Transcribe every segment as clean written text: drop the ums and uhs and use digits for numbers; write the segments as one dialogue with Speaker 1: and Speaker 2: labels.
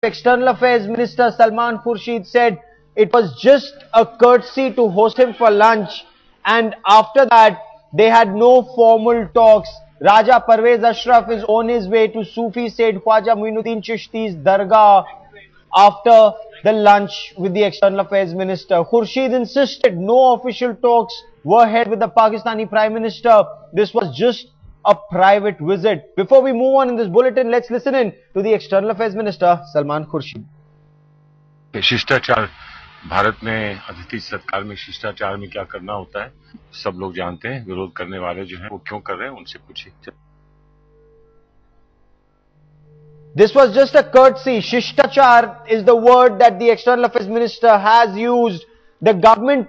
Speaker 1: External Affairs Minister Salman Khurshid said it was just a courtesy to host him for lunch, and after that they had no formal talks. Raja Parvez Ashraf is on his way to Sufi Sayyid Khwaja Muinuddin Chishti's Dargah after the lunch with the External Affairs Minister. Khurshid insisted no official talks were held with the Pakistani Prime Minister. This was just a private visit. Before we move on in this bulletin, let's listen in to the External Affairs Minister Salman Khurshid.
Speaker 2: शिष्टाचार भारत में अतिथि सत्कार में शिष्टाचार में क्या करना होता है सब लोग जानते हैं। विरोध करने वाले जो हैं वो क्यों कर रहे हैं उनसे पूछिए।
Speaker 1: This was just a courtesy. Shishtachar is the word that the External Affairs Minister has used. The government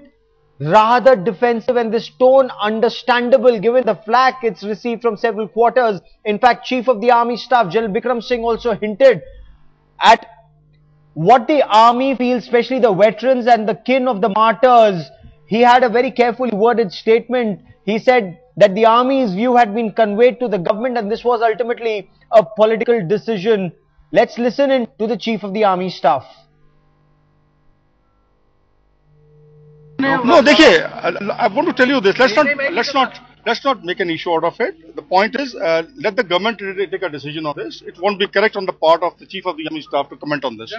Speaker 1: rather defensive, and this tone understandable given the flack it's received from several quarters. In fact, Chief of the Army Staff General Bikram Singh also hinted at what the army feels, especially the veterans and the kin of the martyrs. He had a very carefully worded statement. He said that the army's view had been conveyed to the government and this was ultimately a political decision. Let's listen in to the Chief of the Army Staff.
Speaker 3: No, देखिए, I want to tell you this. Let's not make an issue out of it. The point is, let the government take a decision on this. It won't be correct on the part of the Chief of the Army Staff to comment on this.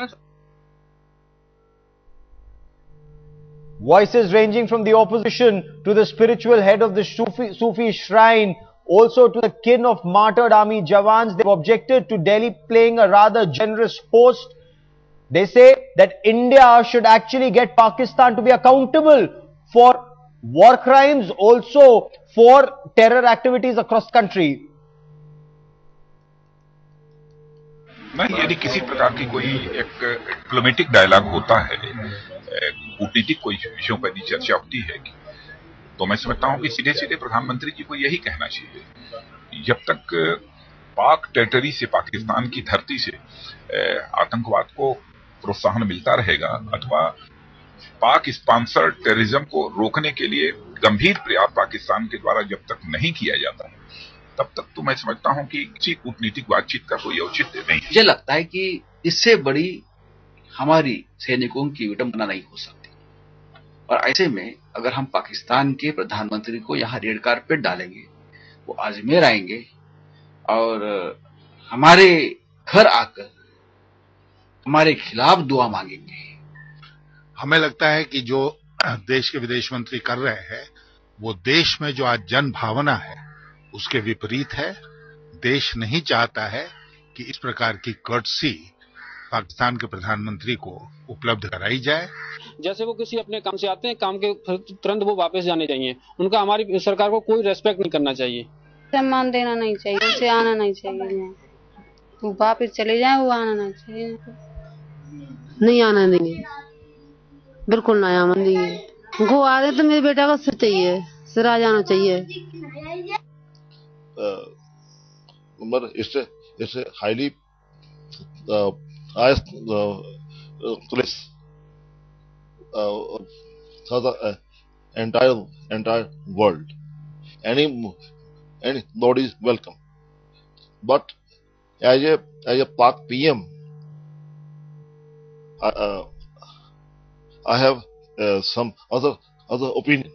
Speaker 1: Voices ranging from the opposition to the spiritual head of the Sufi shrine, also to the kin of martyred army jawans. They've objected to Delhi playing a rather generous host. They say that India should actually get Pakistan to be accountable for war crimes, also for terror activities across country.
Speaker 4: नहीं, यदि किसी प्रकार की कोई एक diplomatic dialogue होता है, कूटनीतिक कोई विषयों पर भी चर्चा होती है, तो मैं समझता हूं कि सीधे सीधे प्रधानमंत्री जी को यही कहना चाहिए। जब तक पाक टेरिटरी से, पाकिस्तान की धरती से आतंकवाद को प्रोत्साहन मिलता रहेगा अथवा पाक स्पॉन्सर्ड टेररिज्म को रोकने के लिए गंभीर प्रयास पाकिस्तान के द्वारा जब तक नहीं किया जाता है, तब तक तो मैं समझता हूं कि किसी कूटनीतिक बातचीत का कोई औचित्य नहीं।
Speaker 5: मुझे लगता है कि इससे बड़ी हमारी सैनिकों की विडंबना नहीं हो सकती, और ऐसे में अगर हम पाकिस्तान के प्रधानमंत्री को यहाँ रेड कारपेट डालेंगे, वो अजमेर आएंगे और हमारे घर आकर हमारे खिलाफ दुआ मांगेंगे।
Speaker 6: हमें लगता है कि जो देश के विदेश मंत्री कर रहे हैं वो देश में जो आज जन भावना है उसके विपरीत है। देश नहीं चाहता है कि इस प्रकार की कर्टसी पाकिस्तान के प्रधानमंत्री को उपलब्ध कराई जाए।
Speaker 7: जैसे वो किसी अपने काम से आते हैं, काम के तुरंत वो वापस जाने चाहिए। उनका हमारी सरकार को कोई रेस्पेक्ट नहीं करना चाहिए,
Speaker 8: सम्मान देना नहीं चाहिए, उसे आना नहीं चाहिए। वो वापस चले जाए, वो आना नहीं चाहिए, नहीं आना देंगे, बिल्कुल नहीं आना देंगे। उनको आ रहे तो मेरे बेटा को सिर चाहिए, सिर आ जाना चाहिए।
Speaker 9: it's a highly highest police for the entire world. Anybody is welcome, but as a Pak PM, I have some other opinion.